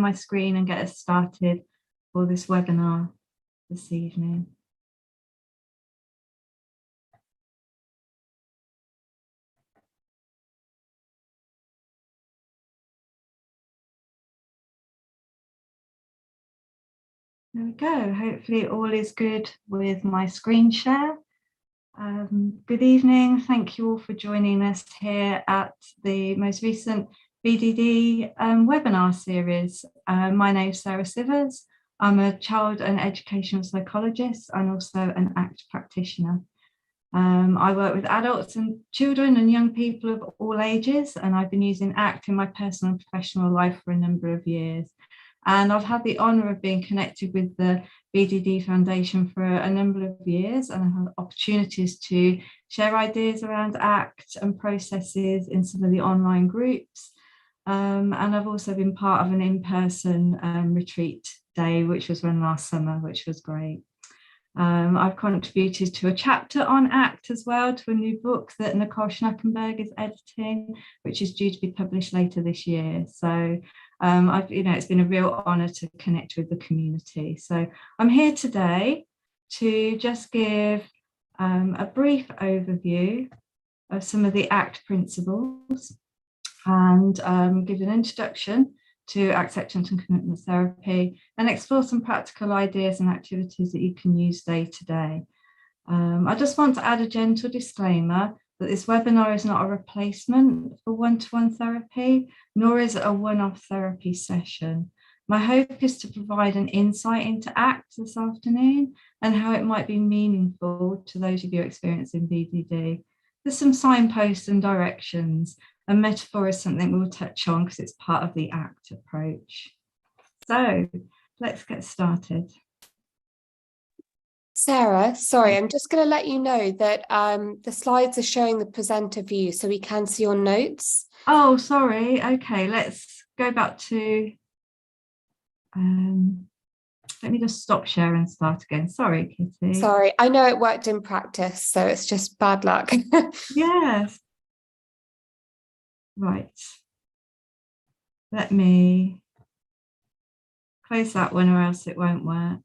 my screen and get us started for this webinar this evening. There we go. Hopefully all is good with my screen share. Good evening. Thank you all for joining us here at the most recent BDD webinar series. My name is Sarah Sivers. I'm a child and educational psychologist and also an ACT practitioner. I work with adults and children and young people of all ages, and I've been using ACT in my personal and professional life for a number of years. And I've had the honour of being connected with the BDD Foundation for a number of years, and I've had opportunities to share ideas around ACT and processes in some of the online groups. And I've also been part of an in-person retreat day, which was run last summer, which was great. I've contributed to a chapter on ACT as well, to a new book that Nicole Schnackenberg is editing, which is due to be published later this year. So it's been a real honour to connect with the community. So I'm here today to just give a brief overview of some of the ACT principles and give an introduction to acceptance and commitment therapy, and explore some practical ideas and activities that you can use day to day. I just want to add a gentle disclaimer that this webinar is not a replacement for one-to-one therapy, nor is it a one-off therapy session. My hope is to provide an insight into ACT this afternoon and how it might be meaningful to those of you experiencing BDD. There's some signposts and directions, and metaphor is something we'll touch on because it's part of the ACT approach. So let's get started. Sarah, sorry, I'm just going to let you know that the slides are showing the presenter view, so we can see your notes. Oh, sorry. Okay, let's go back to, let me just stop share and start again. Sorry, Kitty. Sorry, I know it worked in practice, so it's just bad luck. Yes. Right. Let me close that one or else it won't work.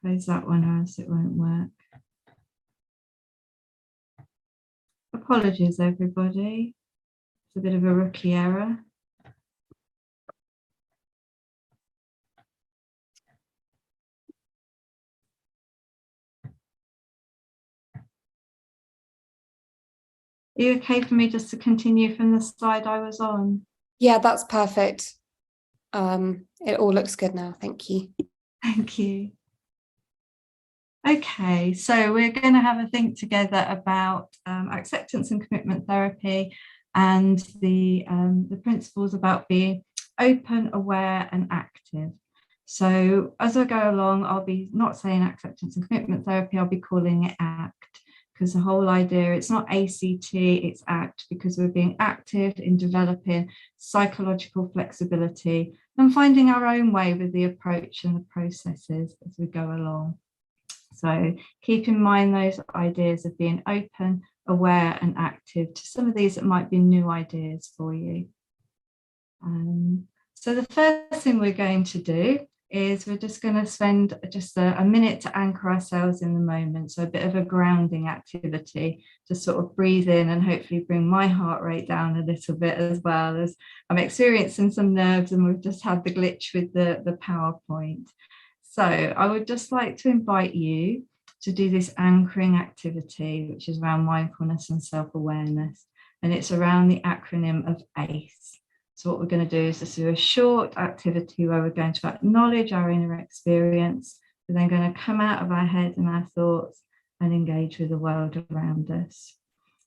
Close that one or else it won't work. Apologies, everybody. It's a bit of a rookie error. Are you okay for me just to continue from the slide I was on? Yeah, that's perfect. It all looks good now. Thank you. Thank you. Okay, so we're going to have a think together about acceptance and commitment therapy and the principles about being open, aware and active. So as I go along, I'll be not saying acceptance and commitment therapy, I'll be calling it ACT, because the whole idea, it's not ACT, it's ACT, because we're being active in developing psychological flexibility and finding our own way with the approach and the processes as we go along. So keep in mind those ideas of being open, aware and active to some of these that might be new ideas for you. So the first thing we're going to do is we're just going to spend just a minute to anchor ourselves in the moment. So a bit of a grounding activity to sort of breathe in and hopefully bring my heart rate down a little bit, as well as I'm experiencing some nerves and we've just had the glitch with the PowerPoint. So I would just like to invite you to do this anchoring activity, which is around mindfulness and self-awareness. And it's around the acronym of ACE. So what we're going to do is just do a short activity where we're going to acknowledge our inner experience. We're then going to come out of our head and our thoughts and engage with the world around us.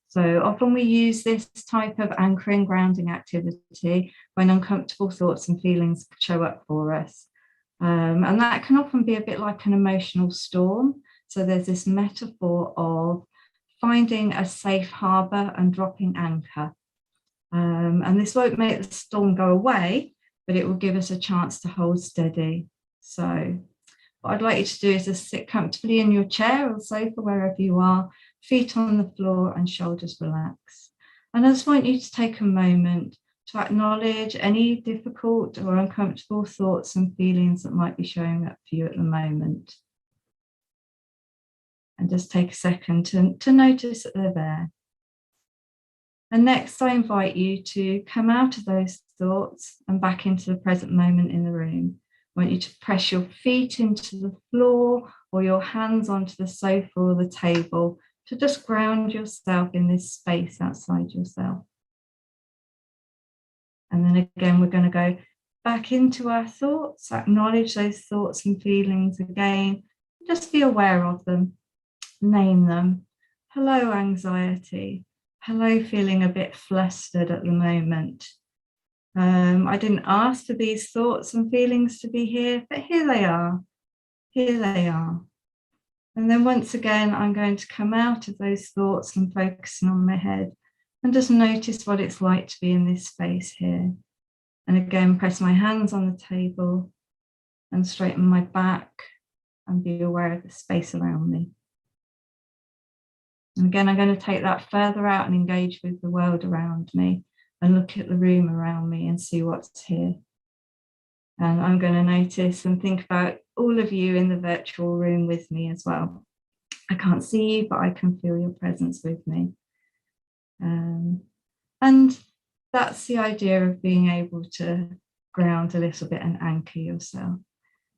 So often we use this type of anchoring, grounding activity when uncomfortable thoughts and feelings show up for us. And that can often be a bit like an emotional storm. So there's this metaphor of finding a safe harbour and dropping anchor. And this won't make the storm go away, but it will give us a chance to hold steady. So what I'd like you to do is just sit comfortably in your chair or sofa, wherever you are, feet on the floor and shoulders relaxed. And I just want you to take a moment to acknowledge any difficult or uncomfortable thoughts and feelings that might be showing up for you at the moment. And just take a second to notice that they're there. And next, I invite you to come out of those thoughts and back into the present moment in the room. I want you to press your feet into the floor or your hands onto the sofa or the table to just ground yourself in this space outside yourself. And then again, we're going to go back into our thoughts, acknowledge those thoughts and feelings again, just be aware of them, name them. Hello, anxiety. Hello, feeling a bit flustered at the moment. I didn't ask for these thoughts and feelings to be here, but here they are. Here they are. And then once again, I'm going to come out of those thoughts and focusing on my head and just notice what it's like to be in this space here. And again, press my hands on the table and straighten my back and be aware of the space around me. And again, I'm going to take that further out and engage with the world around me and look at the room around me and see what's here. And I'm going to notice and think about all of you in the virtual room with me as well. I can't see you, but I can feel your presence with me. And that's the idea of being able to ground a little bit and anchor yourself.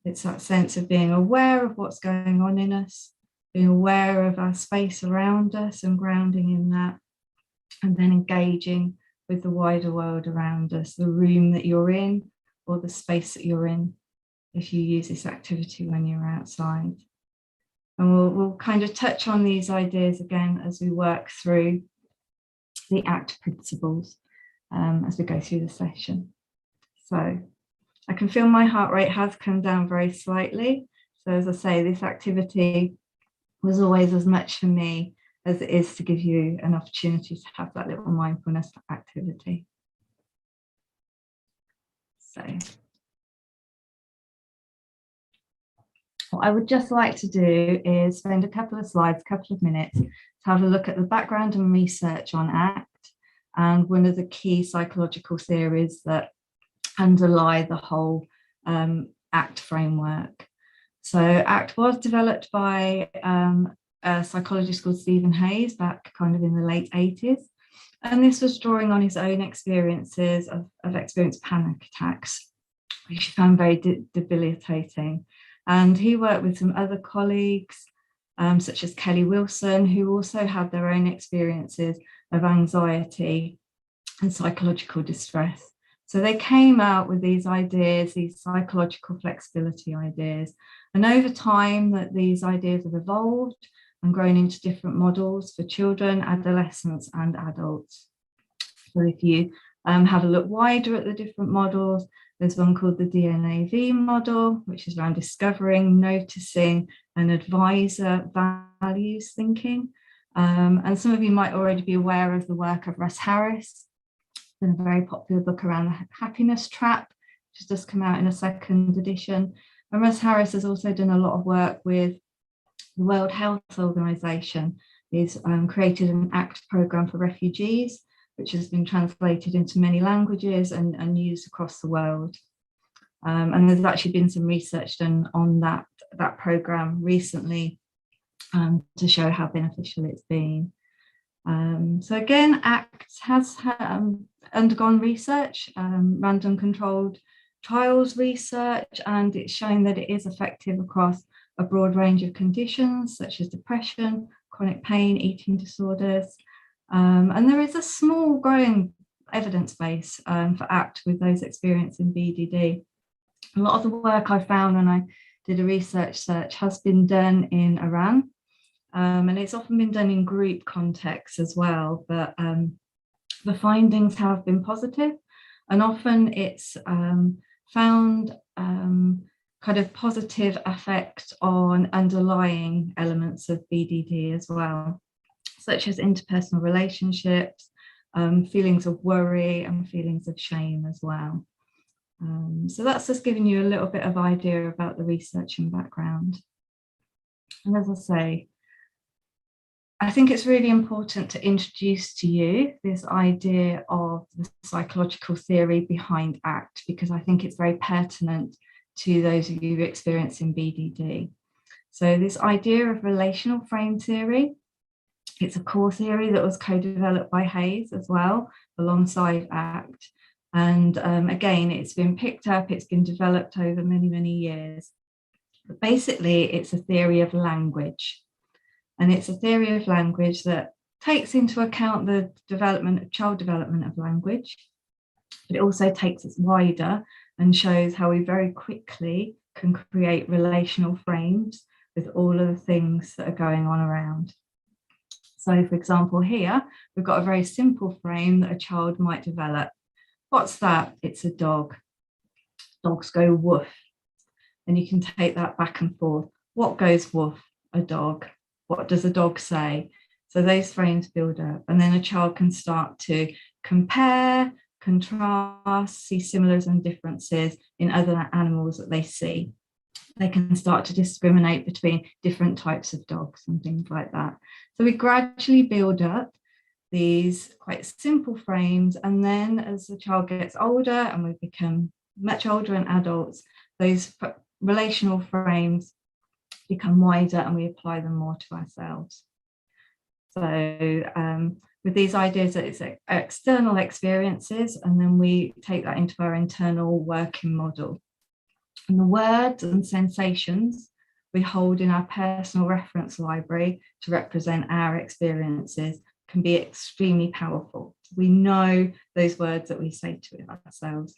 It's that sense of being aware of what's going on in us, being aware of our space around us and grounding in that, and then engaging with the wider world around us, the room that you're in or the space that you're in, if you use this activity when you're outside. And we'll kind of touch on these ideas again as we work through the ACT principles as we go through the session. So I can feel my heart rate has come down very slightly. So as I say, this activity was always as much for me as it is to give you an opportunity to have that little mindfulness activity. So what I would just like to do is spend a couple of slides, a couple of minutes to have a look at the background and research on ACT and one of the key psychological theories that underlie the whole ACT framework. So ACT was developed by a psychologist called Stephen Hayes back kind of in the late 80s. And this was drawing on his own experiences of experienced panic attacks, which he found very debilitating. And he worked with some other colleagues, such as Kelly Wilson, who also had their own experiences of anxiety and psychological distress. So they came out with these ideas, these psychological flexibility ideas. And over time, that these ideas have evolved and grown into different models for children, adolescents, and adults. So if you have a look wider at the different models, there's one called the DNAV model, which is around discovering, noticing, and advisor values thinking. And some of you might already be aware of the work of Russ Harris, a very popular book around the happiness trap, which has just come out in a second edition. And Russ Harris has also done a lot of work with the World Health Organization. He's created an ACT program for refugees, which has been translated into many languages and used across the world. And there's actually been some research done on that program recently to show how beneficial it's been. So again, ACT has undergone research, random controlled trials research, and it's showing that it is effective across a broad range of conditions such as depression, chronic pain, eating disorders. And there is a small growing evidence base for ACT with those experiencing BDD. A lot of the work I found when I did a research search has been done in Iran. And it's often been done in group contexts as well, but the findings have been positive, and often it's found kind of positive effect on underlying elements of BDD as well, such as interpersonal relationships, feelings of worry and feelings of shame as well. So that's just giving you a little bit of idea about the research and background. And as I say, I think it's really important to introduce to you this idea of the psychological theory behind ACT, because I think it's very pertinent to those of you experiencing BDD. So this idea of relational frame theory, it's a core theory that was co-developed by Hayes as well, alongside ACT. And again, it's been picked up, it's been developed over many, many years. But basically, it's a theory of language. And it's a theory of language that takes into account the child development of language, but it also takes it wider and shows how we very quickly can create relational frames with all of the things that are going on around. So, for example, here, we've got a very simple frame that a child might develop. What's that? It's a dog. Dogs go woof. And you can take that back and forth. What goes woof? A dog. What does a dog say? So those frames build up, and then a child can start to compare, contrast, see similars and differences in other animals that they see. They can start to discriminate between different types of dogs and things like that. So we gradually build up these quite simple frames, and then as the child gets older and we become much older and adults, those relational frames become wider and we apply them more to ourselves. So with these ideas that it's external experiences, and then we take that into our internal working model. And the words and sensations we hold in our personal reference library to represent our experiences can be extremely powerful. We know those words that we say to ourselves,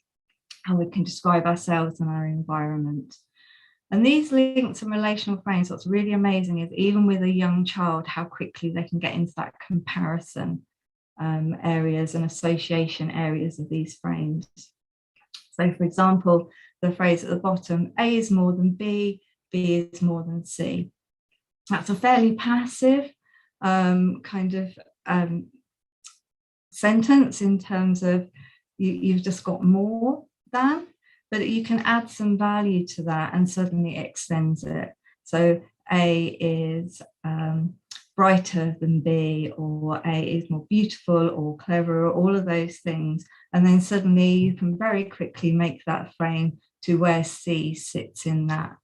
how we can describe ourselves and our environment. And these links and relational frames, what's really amazing is even with a young child, how quickly they can get into that comparison areas and association areas of these frames. So for example, the phrase at the bottom, A is more than B, B is more than C. That's a fairly passive kind of sentence in terms of you've just got more than, but you can add some value to that and suddenly it extends it. So A is brighter than B, or A is more beautiful or clever, or all of those things. And then suddenly you can very quickly make that frame to where C sits in that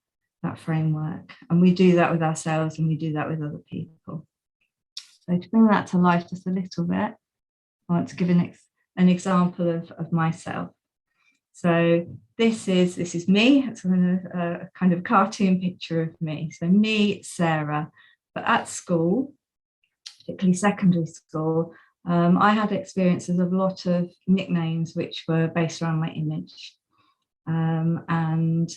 framework. And we do that with ourselves and we do that with other people. So to bring that to life just a little bit, I want to give an example of myself. So this is me. It's a kind of cartoon picture of me. So me, Sarah. But at school, particularly secondary school, I had experiences of a lot of nicknames which were based around my image. And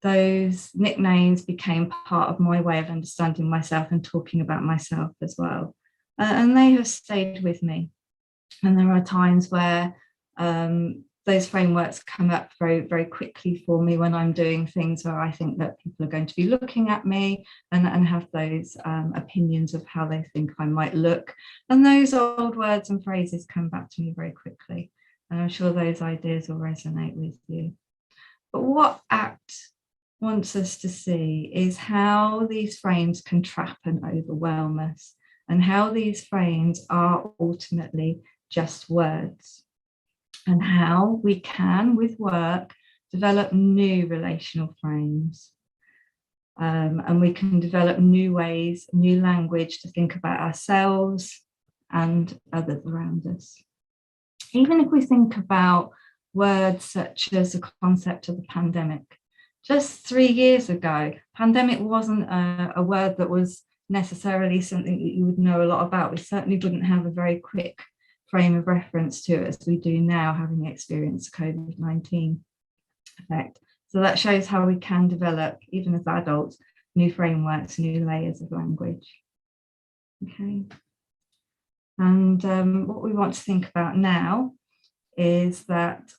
those nicknames became part of my way of understanding myself and talking about myself as well. And they have stayed with me. And there are times where those frameworks come up very, very quickly for me when I'm doing things where I think that people are going to be looking at me and have those opinions of how they think I might look. And those old words and phrases come back to me very quickly. And I'm sure those ideas will resonate with you. But what ACT wants us to see is how these frames can trap and overwhelm us, and how these frames are ultimately just words. And how we can, with work, develop new relational frames. And we can develop new ways, new language to think about ourselves and others around us. Even if we think about words such as the concept of the pandemic. Just 3 years ago, pandemic wasn't a word that was necessarily something that you would know a lot about. We certainly wouldn't have a very quick frame of reference to it as we do now, having experienced COVID-19 effect. So that shows how we can develop, even as adults, new frameworks, new layers of language. Okay. And what we want to think about now is that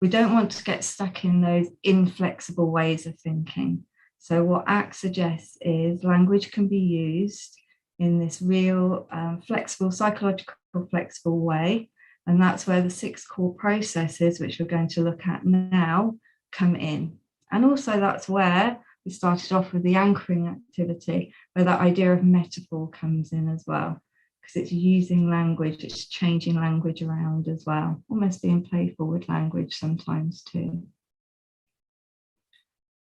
we don't want to get stuck in those inflexible ways of thinking. So what ACT suggests is language can be used in this real flexible, psychological flexible way. And that's where the 6 core processes, which we're going to look at now, come in. And also that's where we started off with the anchoring activity, where that idea of metaphor comes in as well, because it's using language, it's changing language around as well, almost being playful with language sometimes too.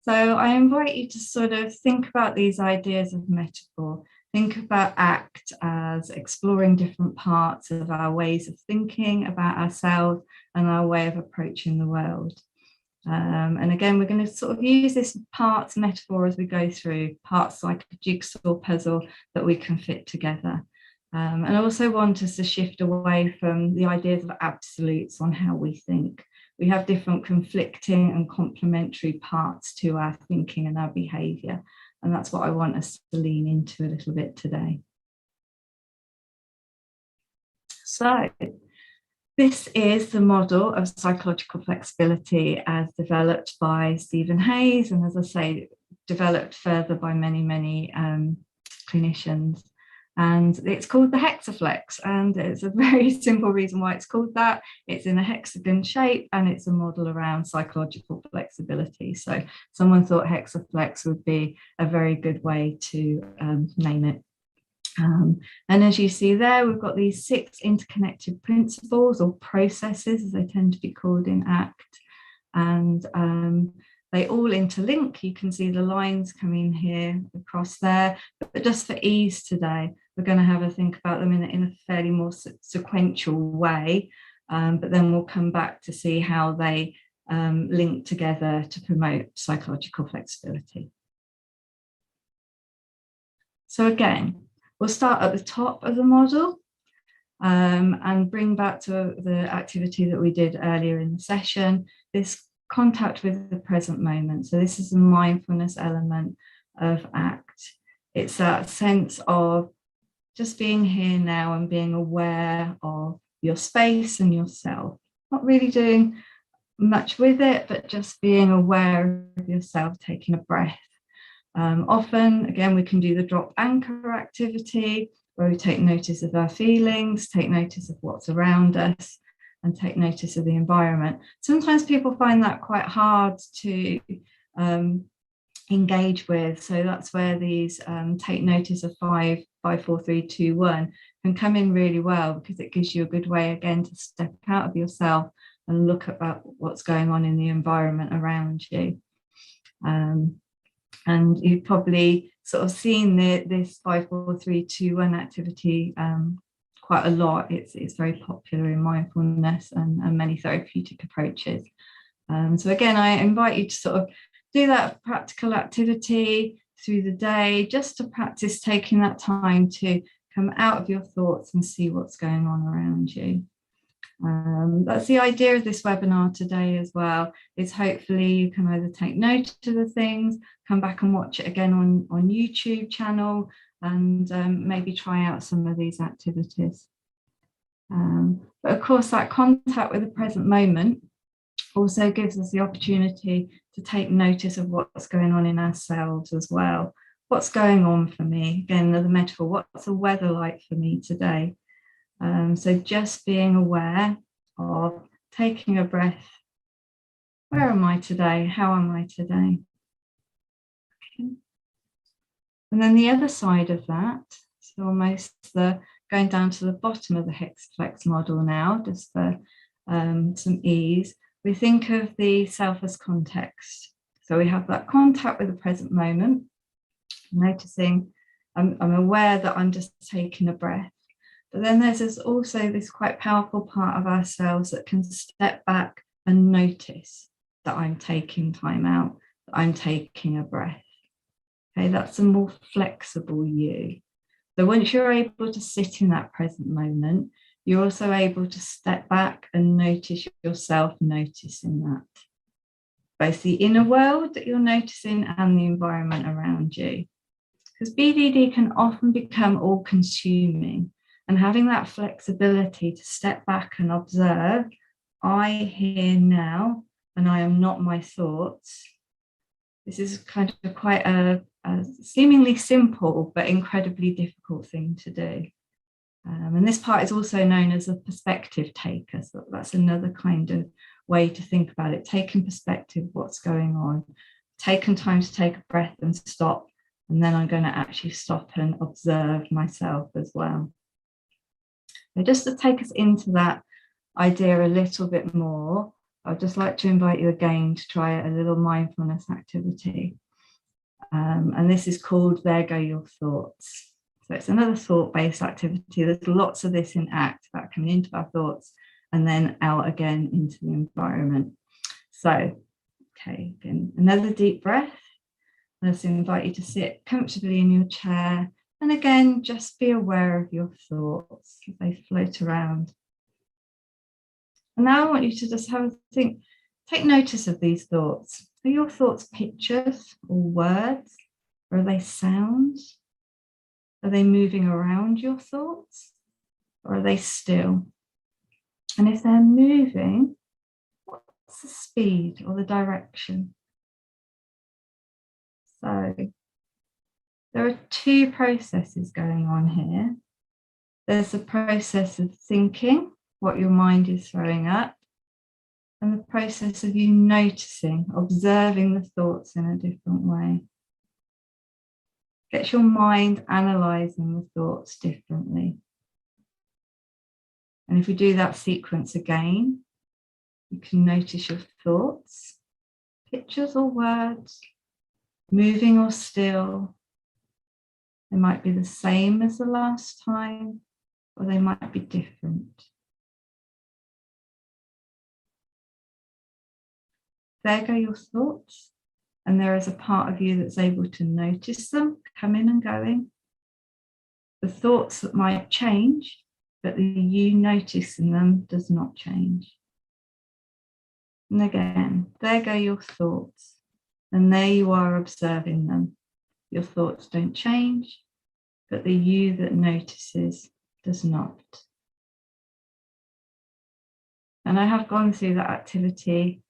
So I invite you to sort of think about these ideas of metaphor. Think about ACT as exploring different parts of our ways of thinking about ourselves and our way of approaching the world. And again, we're going to sort of use this parts metaphor as we go through, parts like a jigsaw puzzle that we can fit together. And I also want us to shift away from the ideas of absolutes on how we think. We have different conflicting and complementary parts to our thinking and our behaviour. And that's what I want us to lean into a little bit today. So this is the model of psychological flexibility as developed by Stephen Hayes, and as I say, developed further by many clinicians. And it's called the hexaflex, and it's a very simple reason why it's called that. It's in a hexagon shape, and it's a model around psychological flexibility. So someone thought hexaflex would be a very good way to name it. And as you see there, we've got these 6 interconnected principles or processes, as they tend to be called in ACT. And they all interlink. You can see the lines coming here across there. But just for ease today, we're going to have a think about them in a fairly more sequential way. But then we'll come back to see how they link together to promote psychological flexibility. So again, we'll start at the top of the model and bring back to the activity that we did earlier in the session, this contact with the present moment. So this is the mindfulness element of ACT. It's that sense of just being here now and being aware of your space and yourself. Not really doing much with it, but just being aware of yourself, taking a breath. Often, again, we can do the drop anchor activity, where we take notice of our feelings, take notice of what's around us, and take notice of the environment. Sometimes people find that quite hard to engage with. So that's where these take notice of 5, 4, 3, 2, 1 can come in really well, because it gives you a good way, again, to step out of yourself and look at what's going on in the environment around you. And you've probably sort of seen this 5, 4, 3, 2, 1 activity quite a lot. It's very popular in mindfulness and many therapeutic approaches. So again, I invite you to sort of do that practical activity through the day, just to practice taking that time to come out of your thoughts and see what's going on around you. That's the idea of this webinar today as well, is hopefully you can either take note of the things, come back and watch it again on YouTube channel, and maybe try out some of these activities. But of course, that contact with the present moment also gives us the opportunity to take notice of what's going on in ourselves as well. What's going on for me? Again, the metaphor, what's the weather like for me today? So just being aware of taking a breath. Where am I today? How am I today? Okay. And then the other side of that, so almost going down to the bottom of the hexaflex model now, just for some ease, we think of the self as context. So we have that contact with the present moment, noticing I'm aware that I'm just taking a breath. But then there's also this quite powerful part of ourselves that can step back and notice that I'm taking time out, that I'm taking a breath. Okay, that's a more flexible you. So once you're able to sit in that present moment, you're also able to step back and notice yourself noticing that. Both the inner world that you're noticing and the environment around you. Because BDD can often become all-consuming. And having that flexibility to step back and observe, I here now, and I am not my thoughts. This is kind of quite a seemingly simple but incredibly difficult thing to do. And this part is also known as a perspective taker. So that's another kind of way to think about it, taking perspective, what's going on. taken time to take a breath and stop, and then I'm going to actually stop and observe myself as well. So just to take us into that idea a little bit more, I'd just like to invite you again to try a little mindfulness activity. And this is called There Go Your Thoughts. So it's another thought-based activity. There's lots of this in ACT, about coming into our thoughts and then out again into the environment. So, okay, again, another deep breath. I just invite you to sit comfortably in your chair. And again, just be aware of your thoughts as they float around. And now I want you to just have a think, take notice of these thoughts. Are your thoughts pictures or words? Or are they sounds? Are they moving around your thoughts? Or are they still? And if they're moving, what's the speed or the direction? So there are two processes going on here. There's the process of thinking, what your mind is throwing up, and the process of you noticing, observing the thoughts in a different way. Get your mind analysing the thoughts differently. And if we do that sequence again, you can notice your thoughts, pictures or words, moving or still. They might be the same as the last time, or they might be different. There go your thoughts, and there is a part of you that's able to notice them coming and going. The thoughts that might change, but the you noticing them does not change. And again, there go your thoughts, and there you are observing them. Your thoughts don't change, but the you that notices does not. And I have gone through that activity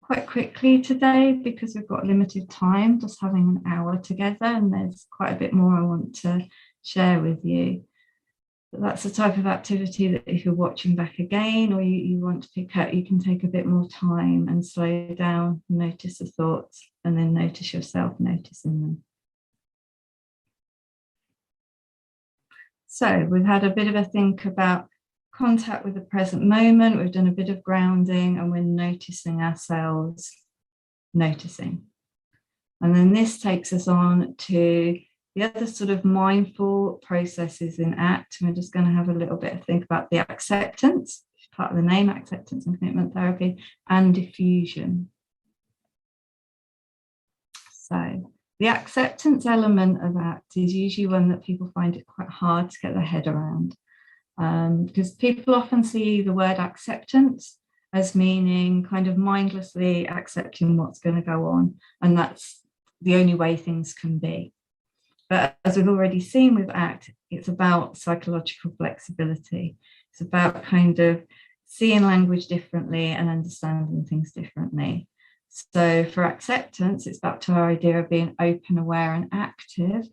quite quickly today because we've got limited time, just having an hour together, and there's quite a bit more I want to share with you. But that's the type of activity that if you're watching back again or you want to pick up, you can take a bit more time and slow down, notice the thoughts, and then notice yourself noticing them. So we've had a bit of a think about contact with the present moment. We've done a bit of grounding, and we're noticing ourselves noticing. And then this takes us on to the other sort of mindful processes in ACT. We're just going to have a little bit of think about the acceptance, part of the name, acceptance and commitment therapy, and diffusion. So the acceptance element of ACT is usually one that people find it quite hard to get their head around, because people often see the word acceptance as meaning kind of mindlessly accepting what's going to go on, and that's the only way things can be. But as we've already seen with ACT, it's about psychological flexibility. It's about kind of seeing language differently and understanding things differently. So for acceptance, it's back to our idea of being open, aware, and active.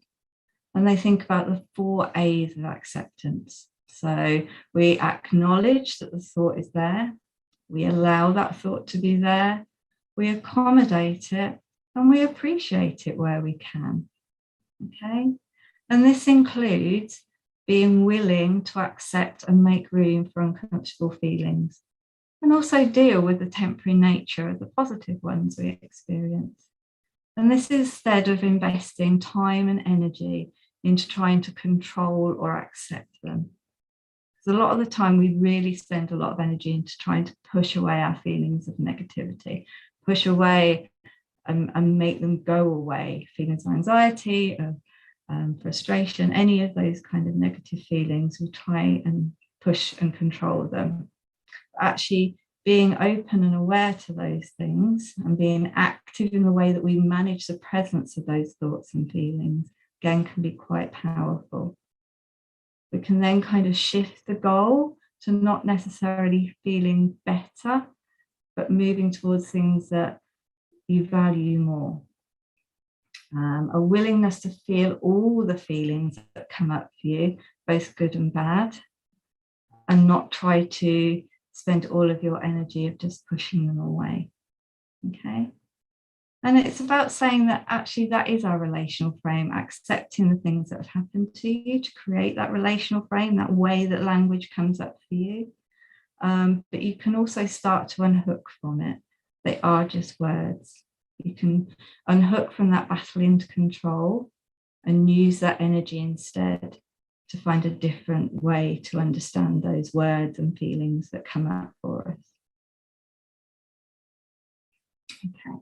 And they think about the 4 A's of acceptance. So we acknowledge that the thought is there. We allow that thought to be there. We accommodate it, and we appreciate it where we can. Okay, and this includes being willing to accept and make room for uncomfortable feelings, and also deal with the temporary nature of the positive ones we experience. And this is instead of investing time and energy into trying to control or accept them. Because a lot of the time we really spend a lot of energy into trying to push away our feelings of negativity, push away and make them go away. Feelings of anxiety, of frustration, any of those kind of negative feelings, we try and push and control them. Actually, being open and aware to those things and being active in the way that we manage the presence of those thoughts and feelings, again, can be quite powerful. We can then kind of shift the goal to not necessarily feeling better, but moving towards things that you value more. A willingness to feel all the feelings that come up for you, both good and bad, and not try to spend all of your energy of just pushing them away. Okay. And it's about saying that actually that is our relational frame, accepting the things that have happened to you to create that relational frame, that way that language comes up for you. But you can also start to unhook from it. They are just words. You can unhook from that battle into control and use that energy instead to find a different way to understand those words and feelings that come up for us. Okay.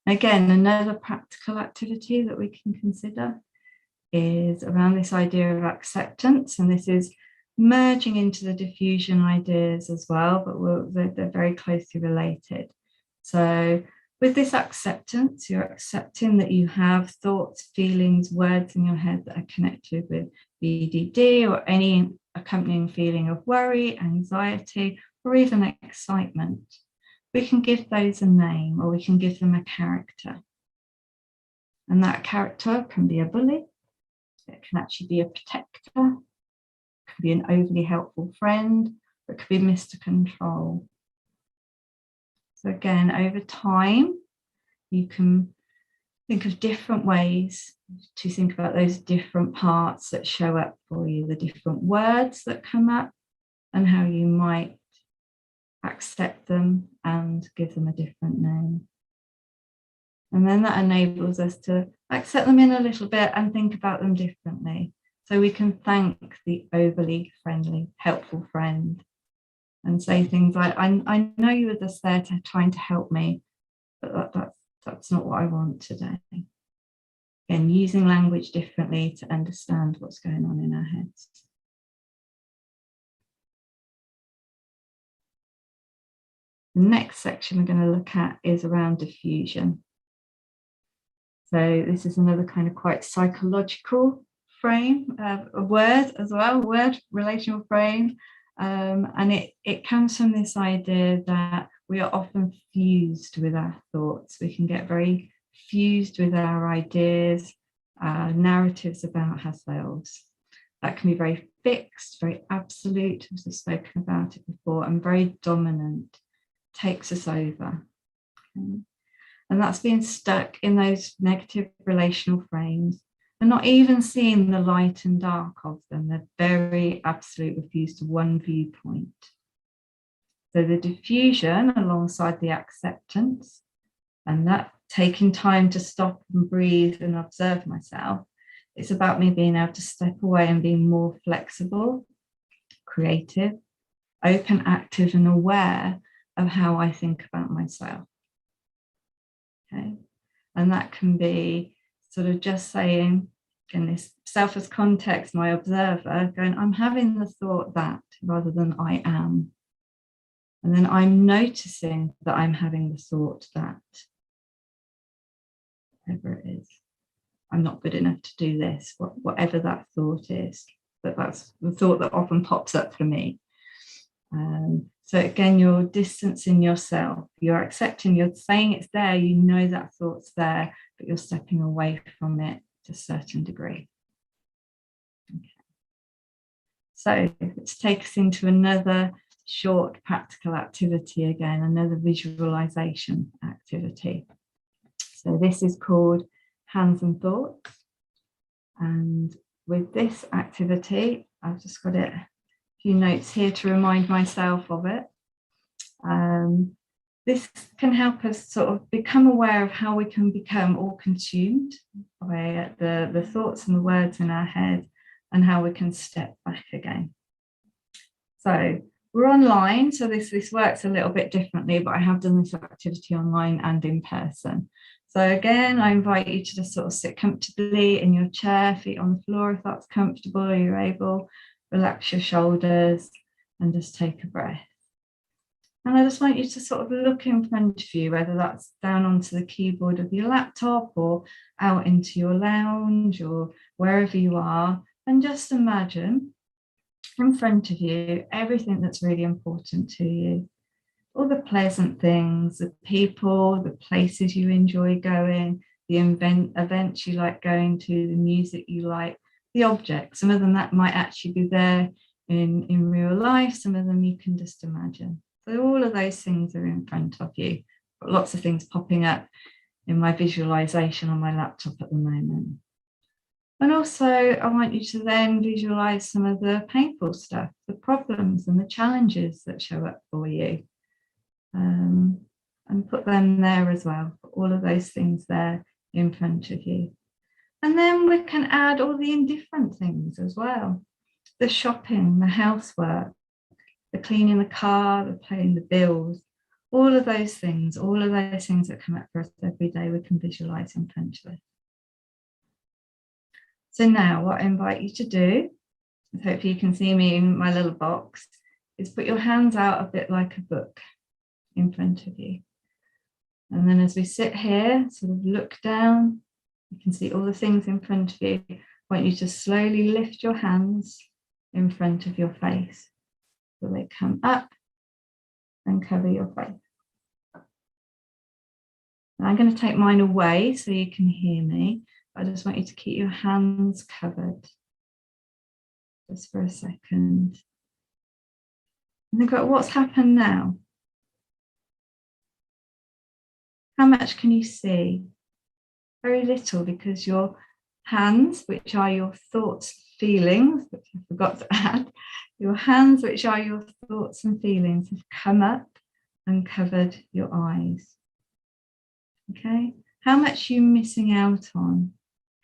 Again, another practical activity that we can consider is around this idea of acceptance, and this is merging into the diffusion ideas as well, but they're very closely related. So with this acceptance, you're accepting that you have thoughts, feelings, words in your head that are connected with BDD or any accompanying feeling of worry, anxiety, or even excitement. We can give those a name, or we can give them a character. And that character can be a bully, it can actually be a protector, it could be an overly helpful friend, or it could be Mr. Control. So again, over time, you can think of different ways to think about those different parts that show up for you, the different words that come up, and how you might accept them and give them a different name. And then that enables us to accept them in a little bit and think about them differently. So we can thank the overly friendly, helpful friend and say things like, I know you were just there trying to help me, but that's not what I want today. Again, using language differently to understand what's going on in our heads. The next section we're going to look at is around diffusion. So this is another kind of quite psychological frame, a word as well, relational frame. And it comes from this idea that we are often fused with our thoughts. We can get very fused with our ideas, narratives about ourselves. That can be very fixed, very absolute, as we've spoken about it before, and very dominant, takes us over. Okay. And that's being stuck in those negative relational frames and not even seeing the light and dark of them. They're very absolute, refused to one viewpoint. So the diffusion alongside the acceptance, and that taking time to stop and breathe and observe myself, it's about me being able to step away and being more flexible, creative, open, active, and aware of how I think about myself. Okay, and that can be sort of just saying, in this self as context, my observer, going, I'm having the thought that, rather than I am. And then I'm noticing that I'm having the thought that, whatever it is, I'm not good enough to do this, whatever that thought is. But that's the thought that often pops up for me. So again, you're distancing yourself, you're accepting, you're saying it's there, you know that thought's there, but you're stepping away from it to a certain degree. Okay. So let's take us into another short practical activity again, another visualization activity. So this is called Hands and Thoughts. And with this activity, I've just got a few notes here to remind myself of it. This can help us sort of become aware of how we can become all consumed by the thoughts and the words in our head, and how we can step back again. So we're online, so this works a little bit differently, but I have done this activity online and in person. So again, I invite you to just sort of sit comfortably in your chair, feet on the floor if that's comfortable, or you're able. Relax your shoulders and just take a breath. And I just want you to sort of look in front of you, whether that's down onto the keyboard of your laptop or out into your lounge or wherever you are, and just imagine in front of you everything that's really important to you. All the pleasant things, the people, the places you enjoy going, the events you like going to, the music you like, the objects. Some of them that might actually be there in real life, some of them you can just imagine. So all of those things are in front of you. Got lots of things popping up in my visualization on my laptop at the moment. And also, I want you to then visualize some of the painful stuff, the problems and the challenges that show up for you. And put them there as well, put all of those things there in front of you. And then we can add all the indifferent things as well. The shopping, the housework, the cleaning the car, the paying the bills, all of those things that come up for us every day, we can visualize in front of us. So now what I invite you to do, hopefully you can see me in my little box, is put your hands out a bit like a book in front of you. And then as we sit here, sort of look down, you can see all the things in front of you. I want you to slowly lift your hands in front of your face. So they come up and cover your face. Now I'm going to take mine away so you can hear me. I just want you to keep your hands covered just for a second. And think about what's happened now. How much can you see? Very little, because your hands, which are your thoughts, feelings, which I forgot to add, your hands, which are your thoughts and feelings, have come up and covered your eyes. Okay, how much are you missing out on?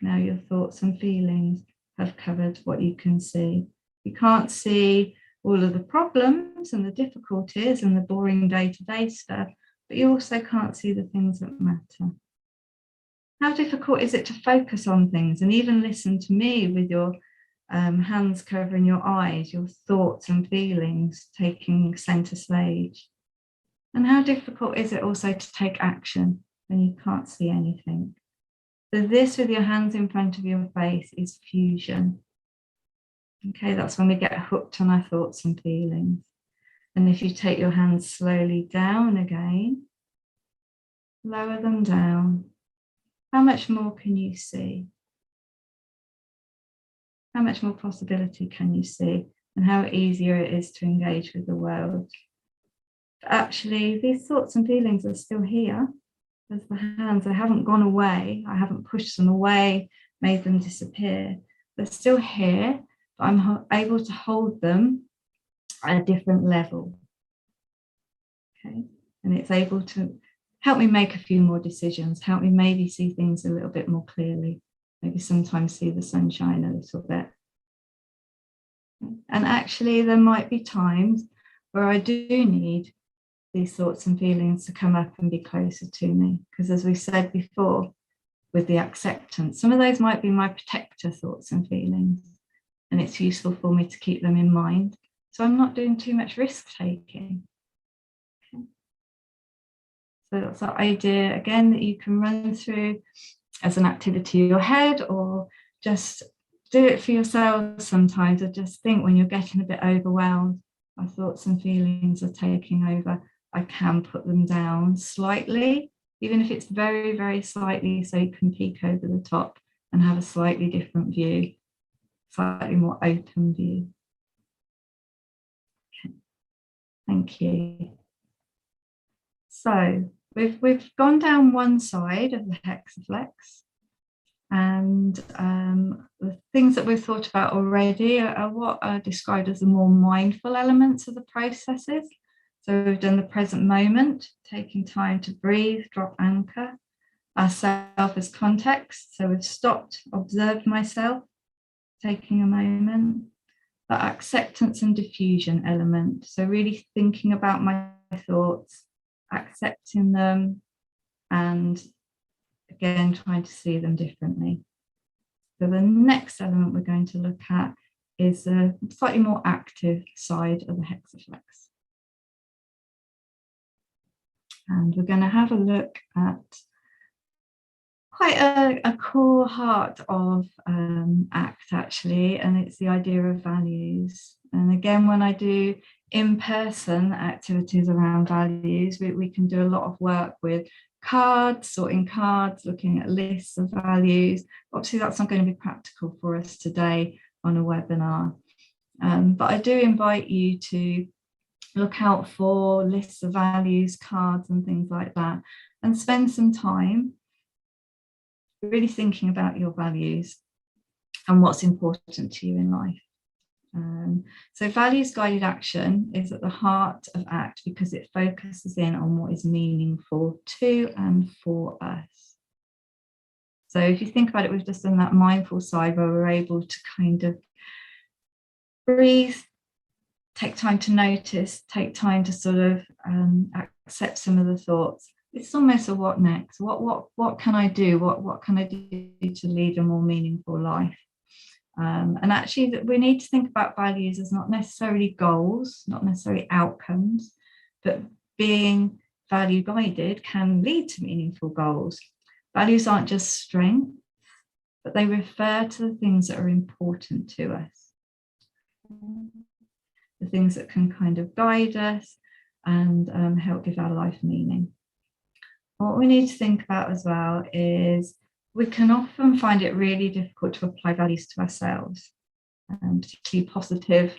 Now your thoughts and feelings have covered what you can see. You can't see all of the problems and the difficulties and the boring day-to-day stuff, but you also can't see the things that matter. How difficult is it to focus on things and even listen to me with your hands covering your eyes, your thoughts and feelings taking center stage? And how difficult is it also to take action when you can't see anything? So this with your hands in front of your face is fusion. Okay, that's when we get hooked on our thoughts and feelings. And if you take your hands slowly down again, lower them down, how much more can you see? How much more possibility can you see? And how easier it is to engage with the world. But actually, these thoughts and feelings are still here. As the hands, they haven't gone away. I haven't pushed them away, made them disappear. They're still here, but I'm able to hold them at a different level. Okay, and it's able to help me make a few more decisions, help me maybe see things a little bit more clearly, maybe sometimes see the sunshine a little bit. And actually, there might be times where I do need these thoughts and feelings to come up and be closer to me, because as we said before, with the acceptance, some of those might be my protector thoughts and feelings, and it's useful for me to keep them in mind, so I'm not doing too much risk taking. Okay. So that's the idea, again, that you can run through as an activity in your head, or just do it for yourself sometimes, or just think when you're getting a bit overwhelmed, my thoughts and feelings are taking over, I can put them down slightly, even if it's very, very slightly, so you can peek over the top and have a slightly different view, slightly more open view. Okay. Thank you. So we've gone down one side of the hexaflex, and the things that we've thought about already are what are described as the more mindful elements of the processes. So we've done the present moment, taking time to breathe, drop anchor, ourself as context. So we've stopped, observed myself, taking a moment. The acceptance and diffusion element. So really thinking about my thoughts, accepting them, and again, trying to see them differently. So the next element we're going to look at is a slightly more active side of the hexaflex. And we're going to have a look at quite a core heart of ACT, actually, and it's the idea of values. And again, when I do in-person activities around values, we can do a lot of work with cards, sorting cards, looking at lists of values. Obviously, that's not going to be practical for us today on a webinar. But I do invite you to look out for lists of values, cards and things like that, and spend some time really thinking about your values and what's important to you in life. So values guided action is at the heart of ACT because it focuses in on what is meaningful to and for us. So if you think about it, we've just done that mindful side where we're able to kind of breathe, take time to notice, take time to sort of accept some of the thoughts. It's almost a what next? What can I do? What can I do to lead a more meaningful life? And actually, we need to think about values as not necessarily goals, not necessarily outcomes, but being value guided can lead to meaningful goals. Values aren't just strength, but they refer to the things that are important to us, the things that can kind of guide us and help give our life meaning. What we need to think about as well is we can often find it really difficult to apply values to ourselves, particularly positive,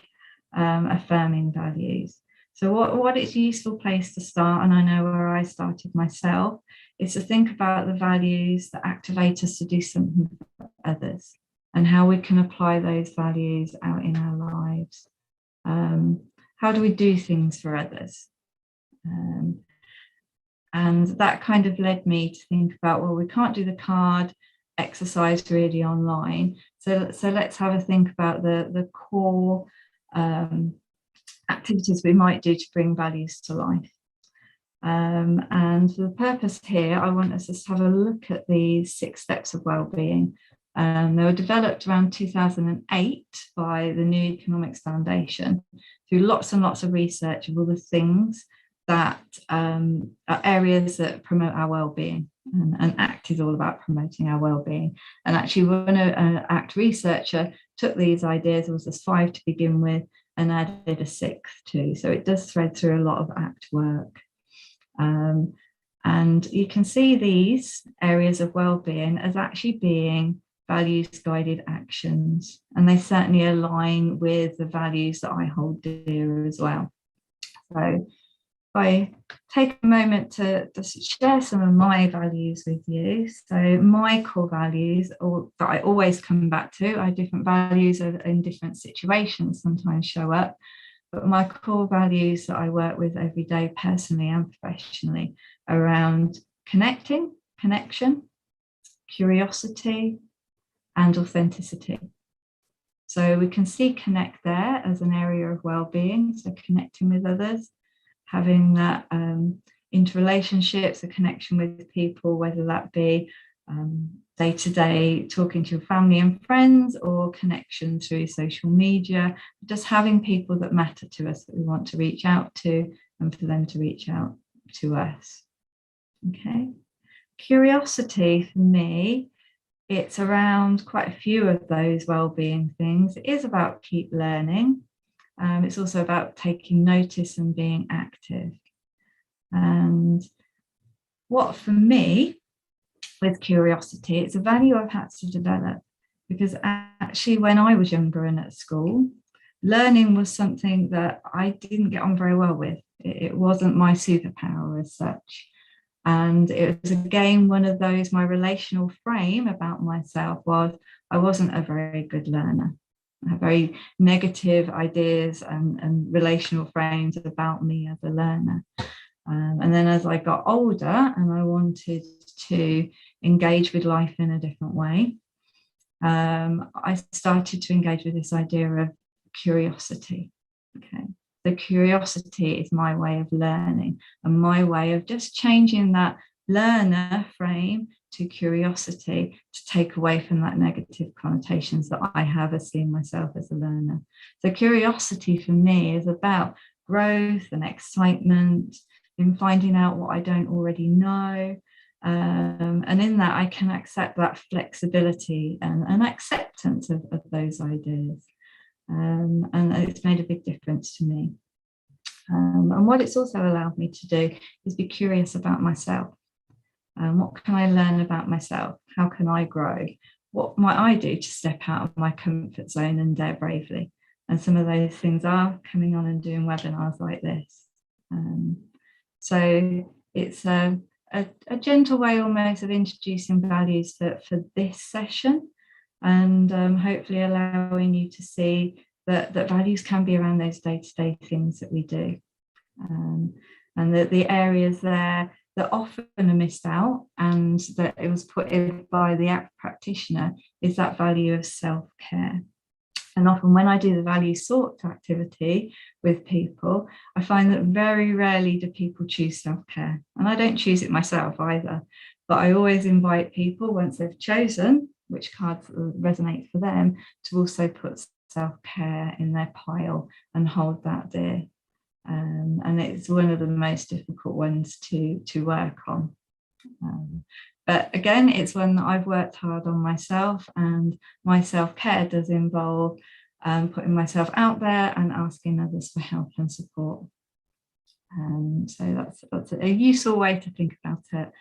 affirming values. So what is a useful place to start, and I know where I started myself, is to think about the values that activate us to do something for others and how we can apply those values out in our lives. How do we do things for others? And that kind of led me to think about, well, we can't do the card exercise really online. So let's have a think about the core activities we might do to bring values to life. And for the purpose here, I want us to have a look at the 6 steps of well-being. They were developed around 2008 by the New Economics Foundation through lots and lots of research of all the things that are areas that promote our well-being, and ACT is all about promoting our well-being. And actually, when an ACT researcher took these ideas, there was just 5 to begin with, and added a 6th too. So it does thread through a lot of ACT work. And you can see these areas of well-being as actually being values-guided actions, and they certainly align with the values that I hold dear as well. So I take a moment to share some of my values with you. So my core values, or that I always come back to, I have different values in different situations sometimes show up, but my core values that I work with every day personally and professionally around connection, curiosity, and authenticity. So we can see connect there as an area of well-being, so connecting with others, having that interrelationships, a connection with people, whether that be day-to-day talking to your family and friends, or connection through social media, just having people that matter to us that we want to reach out to, and for them to reach out to us. Okay. Curiosity for me, it's around quite a few of those well-being things. It is about keep learning. It's also about taking notice and being active. And what for me, with curiosity, it's a value I've had to develop, because actually when I was younger and at school, learning was something that I didn't get on very well with. It wasn't my superpower as such. And it was again one of those, my relational frame about myself was I wasn't a very good learner. I have very negative ideas and relational frames about me as a learner. And then as I got older and I wanted to engage with life in a different way, I started to engage with this idea of curiosity. Okay. The curiosity is my way of learning, and my way of just changing that learner frame to curiosity, to take away from that negative connotations that I have as seeing myself as a learner. So curiosity for me is about growth and excitement in finding out what I don't already know. And in that, I can accept that flexibility and acceptance of those ideas. And it's made a big difference to me. And what it's also allowed me to do is be curious about myself. What can I learn about myself? How can I grow? What might I do to step out of my comfort zone and dare bravely? And some of those things are coming on and doing webinars like this. So it's a a gentle way almost of introducing values for this session, and hopefully allowing you to see that values can be around those day-to-day things that we do, and that the areas there that often are missed out and that it was put in by the ACT practitioner is that value of self-care. And often when I do the value sort activity with people, I find that very rarely do people choose self-care. And I don't choose it myself either, but I always invite people, once they've chosen which cards resonate for them, to also put self-care in their pile and hold that dear. And it's one of the most difficult ones to work on. But again, it's one that I've worked hard on myself, and my self-care does involve putting myself out there and asking others for help and support. So that's a useful way to think about it.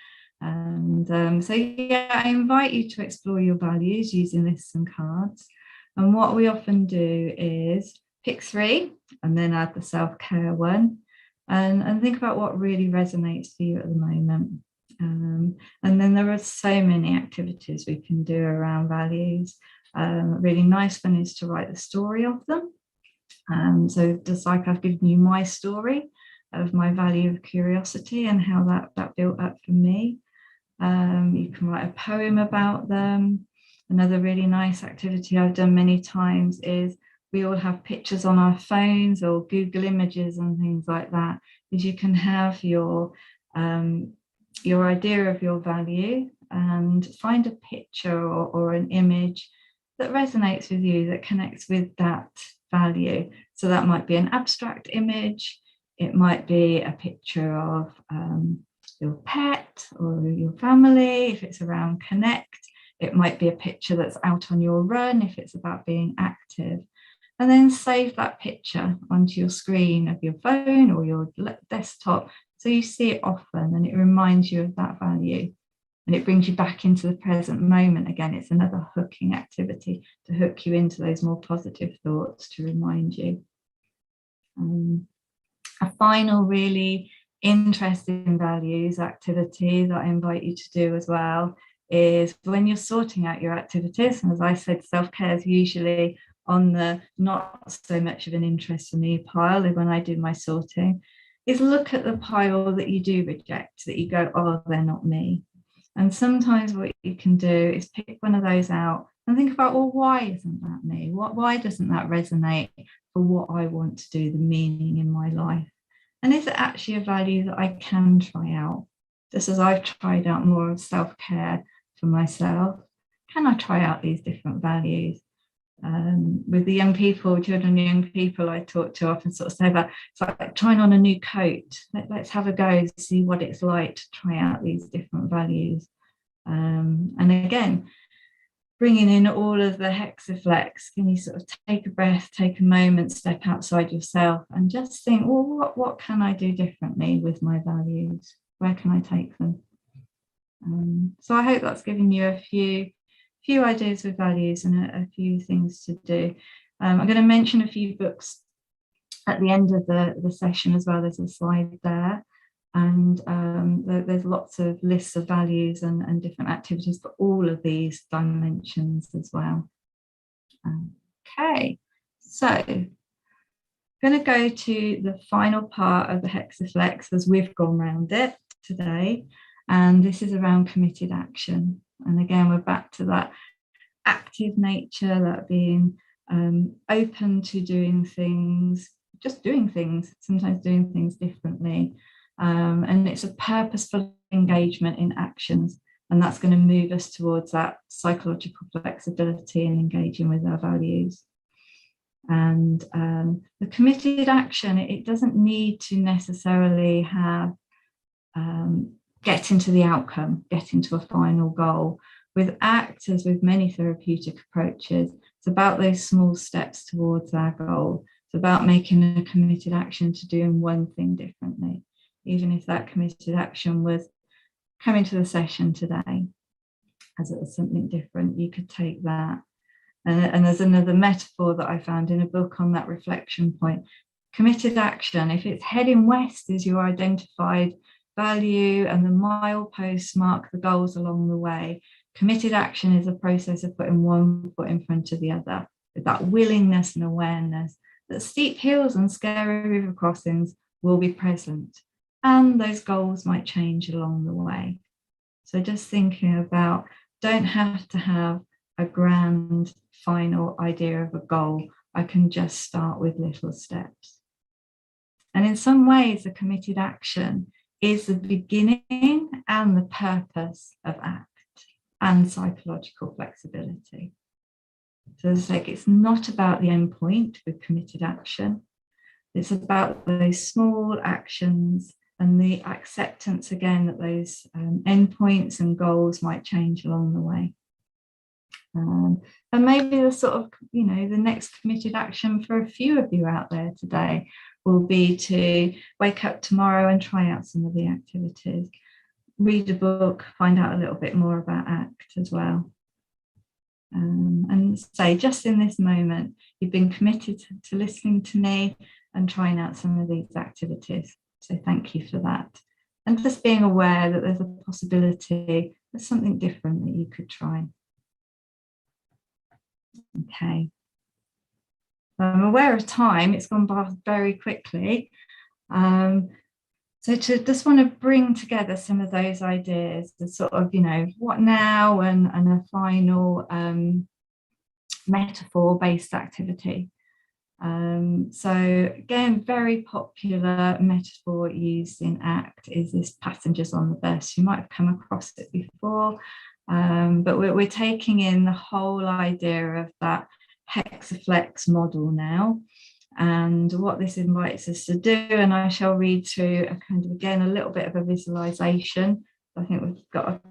And so yeah, I invite you to explore your values using lists and cards. And what we often do is pick 3 and then add the self-care one, and think about what really resonates for you at the moment. And then there are so many activities we can do around values. A really nice one is to write the story of them. So just like I've given you my story of my value of curiosity and how that built up for me. You can write a poem about them. Another really nice activity I've done many times is we all have pictures on our phones or Google Images and things like that, is you can have your idea of your value and find a picture or an image that resonates with you, that connects with that value. So that might be an abstract image, it might be a picture of your pet or your family if it's around connect, it might be a picture that's out on your run if it's about being active. And then save that picture onto your screen of your phone or your desktop, so you see it often and it reminds you of that value, and it brings you back into the present moment again. It's another hooking activity to hook you into those more positive thoughts, to remind you. A final really interesting values activity that I invite you to do as well is when you're sorting out your activities, and as I said, self-care is usually on the not so much of an interest for me pile when I do my sorting, is look at the pile that you do reject, that you go, oh, they're not me. And sometimes what you can do is pick one of those out and think about, well, why isn't that me? Why doesn't that resonate for what I want to do, the meaning in my life? And is it actually a value that I can try out? Just as I've tried out more of self-care for myself, can I try out these different values? With the young people, children and young people I talk to, often sort of say that it's like trying on a new coat. Let's have a go, see what it's like to try out these different values. And again, bringing in all of the hexaflex, can you sort of take a breath, take a moment, step outside yourself and just think, well, what can I do differently with my values? Where can I take them? So I hope that's given you a few ideas with values and a few things to do. I'm going to mention a few books at the end of the session as well. There's a slide there, and there's lots of lists of values and different activities for all of these dimensions as well. Okay, so I'm going to go to the final part of the hexaflex as we've gone around it today, and this is around committed action. And again, we're back to that active nature, that being open to doing things, just doing things, sometimes doing things differently. And it's a purposeful engagement in actions, and that's going to move us towards that psychological flexibility and engaging with our values. And the committed action, it doesn't need to necessarily have get into the outcome, get into a final goal. With ACT, as with many therapeutic approaches, it's about those small steps towards our goal. It's about making a committed action to doing one thing differently, even if that committed action was coming to the session today, as it was something different, you could take that. And there's another metaphor that I found in a book on that reflection point. Committed action, if it's heading west as your identified value and the mileposts mark the goals along the way. Committed action is a process of putting one foot in front of the other, with that willingness and awareness that steep hills and scary river crossings will be present, and those goals might change along the way. So just thinking about, don't have to have a grand final idea of a goal. I can just start with little steps. And in some ways, a committed action is the beginning and the purpose of ACT and psychological flexibility. So as I say, it's not about the end point with committed action. It's about those small actions and the acceptance again that those endpoints and goals might change along the way. And maybe the sort of, the next committed action for a few of you out there today will be to wake up tomorrow and try out some of the activities, read a book, find out a little bit more about ACT as well. And say, just in this moment, you've been committed to listening to me and trying out some of these activities. So thank you for that. And just being aware that there's a possibility of something different that you could try. Okay. I'm aware of time, it's gone by very quickly. So to just want to bring together some of those ideas, the sort of, what now and a final metaphor-based activity. So again, very popular metaphor used in ACT is this passengers on the bus. You might have come across it before, but we're taking in the whole idea of that hexaflex model now. And what this invites us to do, and I shall read through a kind of, again, a little bit of a visualization. I think we've got a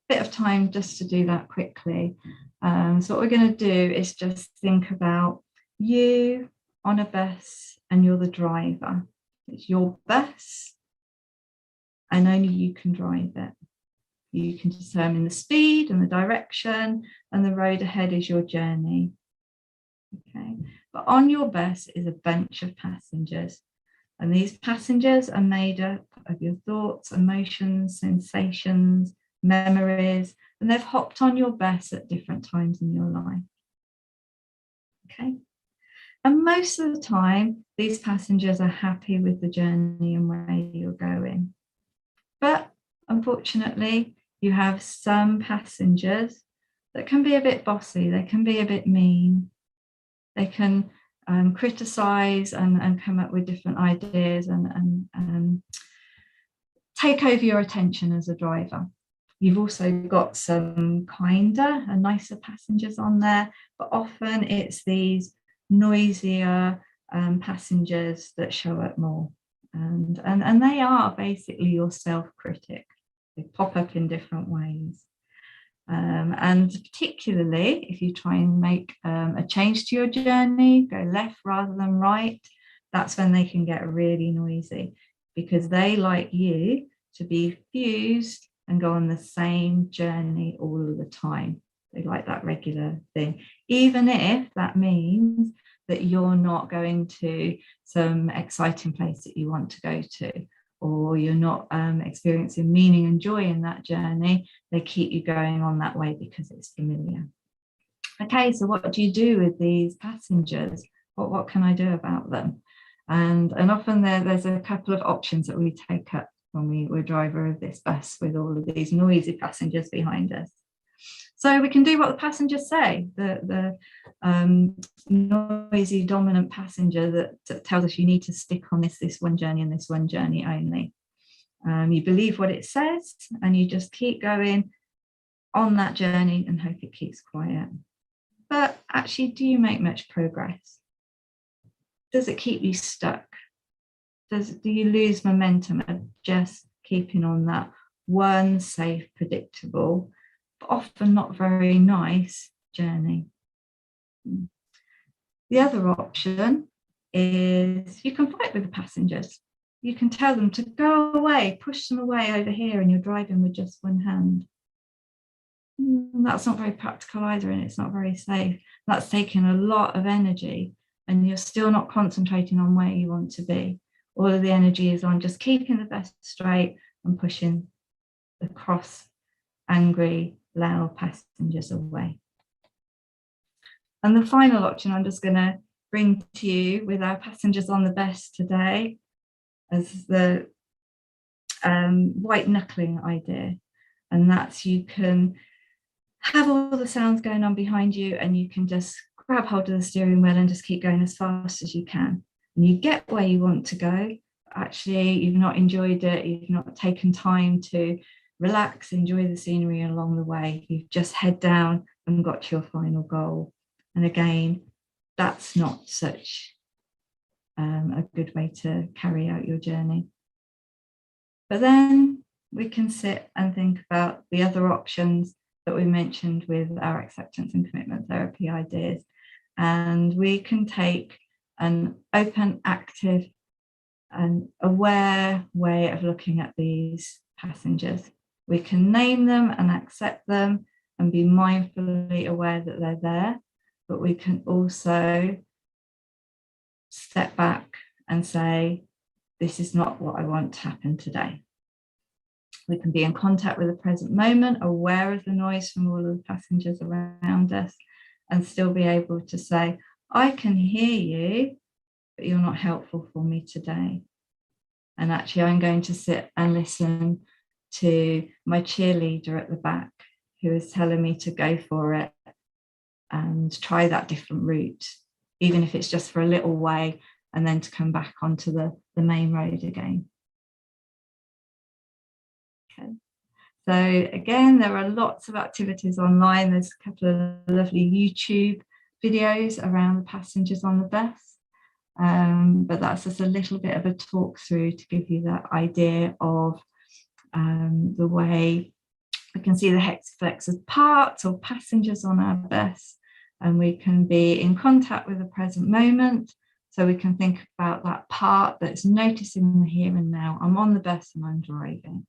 bit of time just to do that quickly. So what we're going to do is just think about you on a bus and you're the driver. It's your bus and only you can drive it. You can determine the speed and the direction, and the road ahead is your journey. Okay, but on your bus is a bunch of passengers, and these passengers are made up of your thoughts, emotions, sensations, memories, and they've hopped on your bus at different times in your life. Okay, and most of the time these passengers are happy with the journey and where you're going, but unfortunately you have some passengers that can be a bit bossy, they can be a bit mean. They can criticize and come up with different ideas and take over your attention as a driver. You've also got some kinder and nicer passengers on there, but often it's these noisier passengers that show up more. And they are basically your self-critic. They pop up in different ways. And particularly if you try and make a change to your journey, go left rather than right, that's when they can get really noisy, because they like you to be fused and go on the same journey all of the time. They like that regular thing, even if that means that you're not going to some exciting place that you want to go to, or you're not experiencing meaning and joy in that journey. They keep you going on that way because it's familiar. Okay, so what do you do with these passengers? What can I do about them? And often there's a couple of options that we take up when we're driver of this bus with all of these noisy passengers behind us. So we can do what the passengers say, the noisy dominant passenger that tells us you need to stick on this one journey and this one journey only. You believe what it says and you just keep going on that journey and hope it keeps quiet. But actually, do you make much progress? Does it keep you stuck? Do you lose momentum of just keeping on that one safe, predictable, but often not very nice journey? The other option is you can fight with the passengers. You can tell them to go away, push them away over here, and you're driving with just one hand. That's not very practical either, and it's not very safe. That's taking a lot of energy, and you're still not concentrating on where you want to be. All of the energy is on just keeping the bus straight, and pushing the cross, angry, loud passengers away. And the final option I'm just going to bring to you with our passengers on the bus today as the white knuckling idea. And that's, you can have all the sounds going on behind you and you can just grab hold of the steering wheel and just keep going as fast as you can. And you get where you want to go. Actually, you've not enjoyed it. You've not taken time to relax, enjoy the scenery along the way. You've just head down and got to your final goal. And again, that's not such a good way to carry out your journey. But then we can sit and think about the other options that we mentioned with our acceptance and commitment therapy ideas. And we can take an open, active, and aware way of looking at these passengers. We can name them and accept them and be mindfully aware that they're there, but we can also step back and say, this is not what I want to happen today. We can be in contact with the present moment, aware of the noise from all of the passengers around us, and still be able to say, I can hear you, but you're not helpful for me today. And actually, I'm going to sit and listen to my cheerleader at the back who is telling me to go for it and try that different route, even if it's just for a little way, and then to come back onto the main road again. Okay. So again, there are lots of activities online. There's a couple of lovely YouTube videos around the passengers on the bus. But that's just a little bit of a talk through to give you that idea of the way we can see the hexaflex as parts or passengers on our bus, and we can be in contact with the present moment. So we can think about that part that's noticing the here and now. I'm on the bus and I'm driving.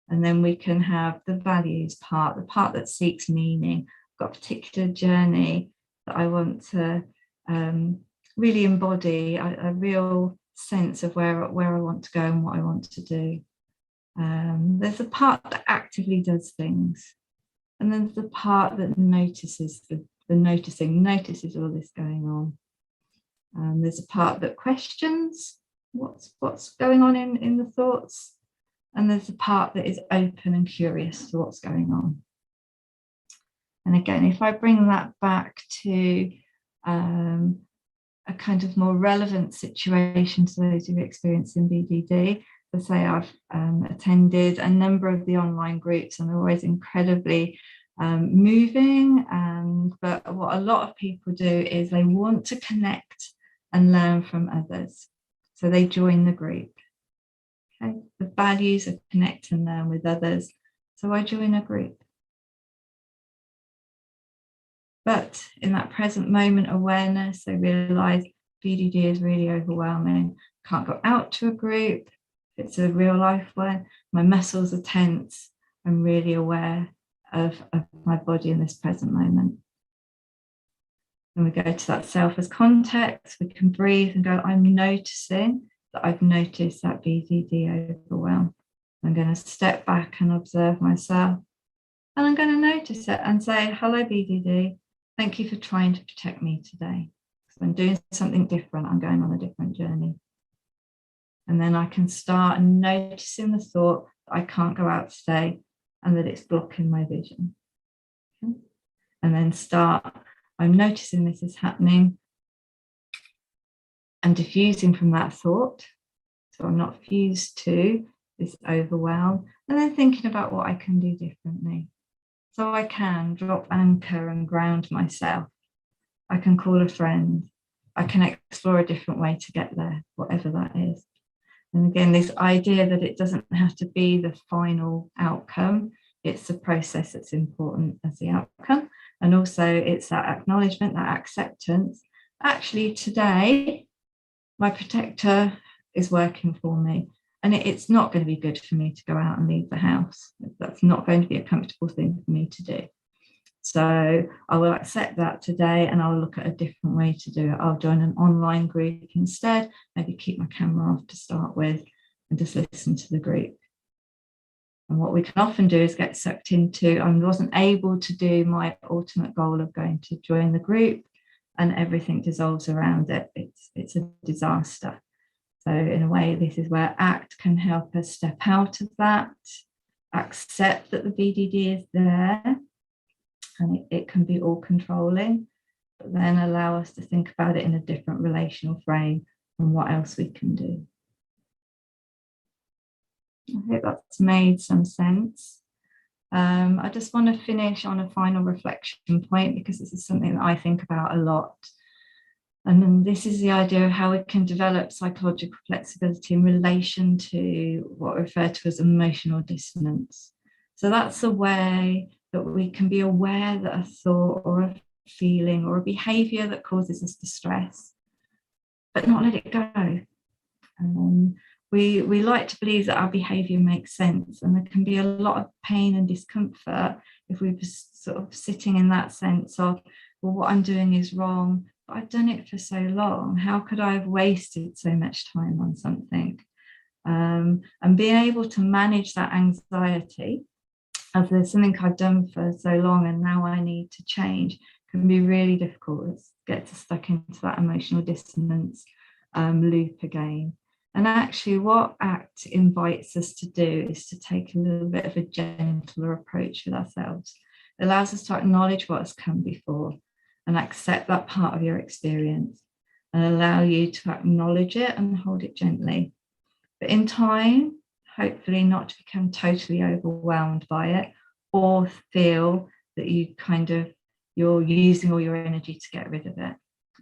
And then we can have the values part, the part that seeks meaning. I've got a particular journey that I want to really embody, a real sense of where I want to go and what I want to do. There's a part that actively does things. And then there's the part that notices the notices all this going on. There's a part that questions what's going on in the thoughts. And there's a part that is open and curious to what's going on. And again, if I bring that back to a kind of more relevant situation to those who experience in BDD, so say I've attended a number of the online groups and they're always incredibly moving. But what a lot of people do is they want to connect and learn from others. So they join the group. Okay. The values are connect and learn with others. So I join a group. But in that present moment awareness, they realize BDD is really overwhelming. Can't go out to a group. It's a real life one. My muscles are tense. I'm really aware of my body in this present moment. When we go to that self as context, we can breathe and go, I'm noticing that I've noticed that BDD overwhelm. I'm going to step back and observe myself. And I'm going to notice it and say, hello, BDD. Thank you for trying to protect me today. So I'm doing something different. I'm going on a different journey. And then I can start noticing the thought that I can't go out today and that it's blocking my vision. Okay. And then I'm noticing this is happening and diffusing from that thought. So I'm not fused to this overwhelm. And then thinking about what I can do differently. So I can drop anchor and ground myself. I can call a friend. I can explore a different way to get there, whatever that is. And again, this idea that it doesn't have to be the final outcome. It's the process that's important as the outcome. And also it's that acknowledgement, that acceptance. Actually, today, my protector is working for me. And it's not going to be good for me to go out and leave the house. That's not going to be a comfortable thing for me to do. So I will accept that today and I'll look at a different way to do it. I'll join an online group instead, maybe keep my camera off to start with and just listen to the group. And what we can often do is get sucked into, I wasn't able to do my ultimate goal of going to join the group, and everything dissolves around it. It's a disaster. So in a way, this is where ACT can help us step out of that, accept that the BDD is there, and it can be all controlling, but then allow us to think about it in a different relational frame and what else we can do. I hope that's made some sense. I just want to finish on a final reflection point, because this is something that I think about a lot. And then this is the idea of how we can develop psychological flexibility in relation to what we refer to as emotional dissonance. So that's a way that we can be aware that a thought or a feeling or a behavior that causes us distress, but not let it go. We like to believe that our behavior makes sense, and there can be a lot of pain and discomfort if we're sort of sitting in that sense of, well, what I'm doing is wrong, but I've done it for so long. How could I have wasted so much time on something? And being able to manage that anxiety of there's something I've done for so long and now I need to change can be really difficult. It gets stuck into that emotional dissonance loop again. And actually what ACT invites us to do is to take a little bit of a gentler approach with ourselves. It allows us to acknowledge what has come before and accept that part of your experience, and allow you to acknowledge it and hold it gently. But in time, hopefully not to become totally overwhelmed by it, or feel that you're using all your energy to get rid of it.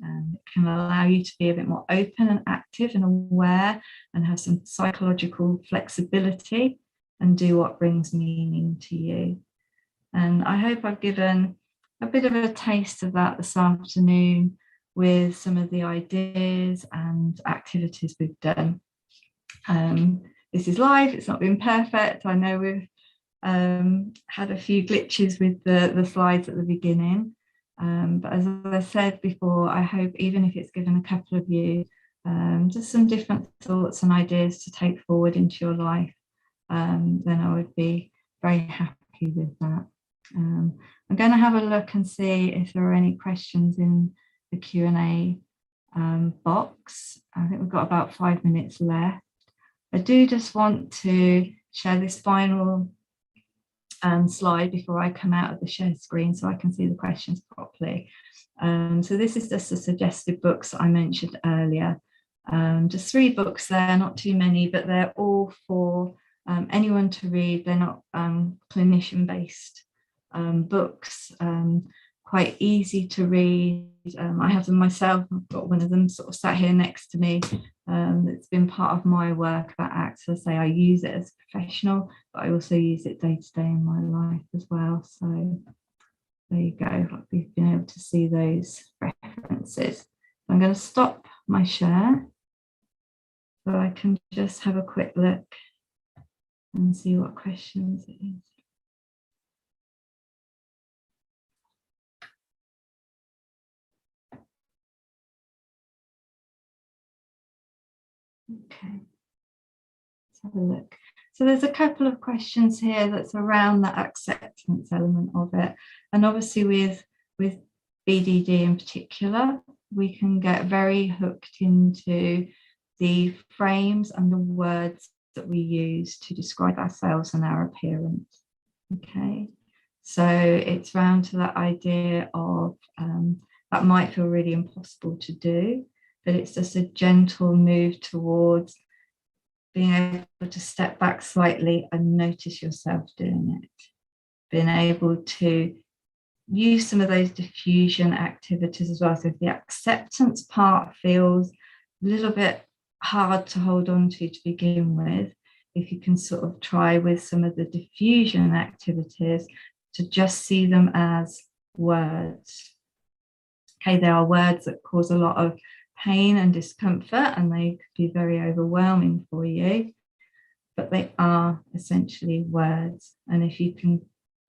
It can allow you to be a bit more open and active and aware, and have some psychological flexibility and do what brings meaning to you. And I hope I've given a bit of a taste of that this afternoon with some of the ideas and activities we've done. This is live, it's not been perfect. I know we've had a few glitches with the slides at the beginning. But as I said before, I hope even if it's given a couple of you just some different thoughts and ideas to take forward into your life, then I would be very happy with that. I'm going to have a look and see if there are any questions in the Q&A box. I think we've got about 5 minutes left. I do just want to share this final slide before I come out of the share screen so I can see the questions properly. So this is just the suggested books that I mentioned earlier. Just 3 books there, not too many, but they're all for anyone to read. They're not clinician-based books, quite easy to read. I have them myself. I've got one of them sort of sat here next to me. It's been part of my work about ACT. So I say I use it as a professional, but I also use it day to day in my life as well. So there you go. We've been able to see those references. I'm going to stop my share so I can just have a quick look and see what questions it is. Okay, let's have a look. So there's a couple of questions here that's around that acceptance element of it. And obviously with BDD in particular, we can get very hooked into the frames and the words that we use to describe ourselves and our appearance. Okay, so it's round to that idea of that might feel really impossible to do, but it's just a gentle move towards being able to step back slightly and notice yourself doing it, being able to use some of those diffusion activities as well. So if the acceptance part feels a little bit hard to hold on to begin with, if you can sort of try with some of the diffusion activities to just see them as words. Okay, they are words that cause a lot of pain and discomfort, and they could be very overwhelming for you, but they are essentially words. And if you can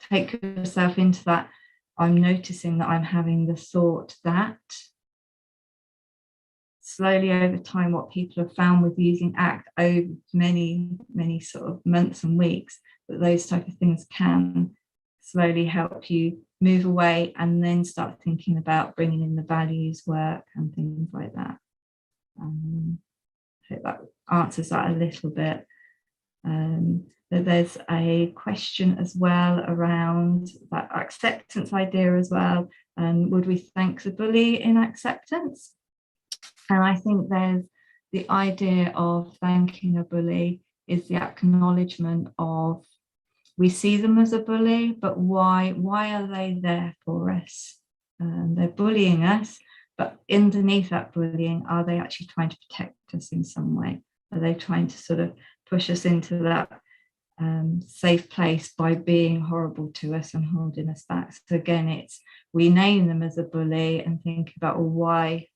take yourself into that, I'm noticing that I'm having the thought that, slowly over time, what people have found with using ACT over many sort of months and weeks, that those type of things can slowly help you move away and then start thinking about bringing in the values work and things like that. I hope that answers that a little bit. There's a question as well around that acceptance idea as well. And would we thank the bully in acceptance? And I think there's the idea of thanking a bully is the acknowledgement of, we see them as a bully, but why are they there for us? They're bullying us, but underneath that bullying, are they actually trying to protect us in some way? Are they trying to sort of push us into that safe place by being horrible to us and holding us back? So again, it's, we name them as a bully and think about, well, why?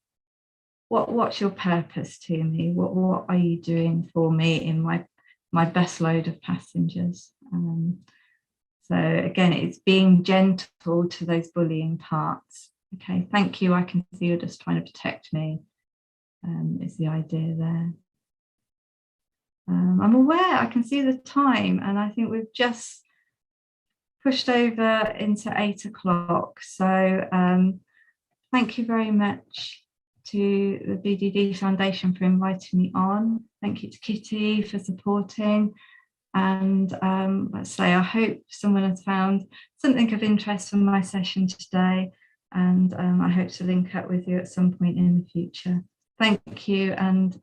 What's your purpose to me? What are you doing for me in my best load of passengers? So again, it's being gentle to those bullying parts. Okay, thank you. I can see you're just trying to protect me. Is the idea there. I'm aware, I can see the time, and I think we've just pushed over into 8 o'clock. So thank you very much to the BDD Foundation for inviting me on. Thank you to Kitty for supporting. And let's say, I hope someone has found something of interest from my session today. And I hope to link up with you at some point in the future. Thank you. And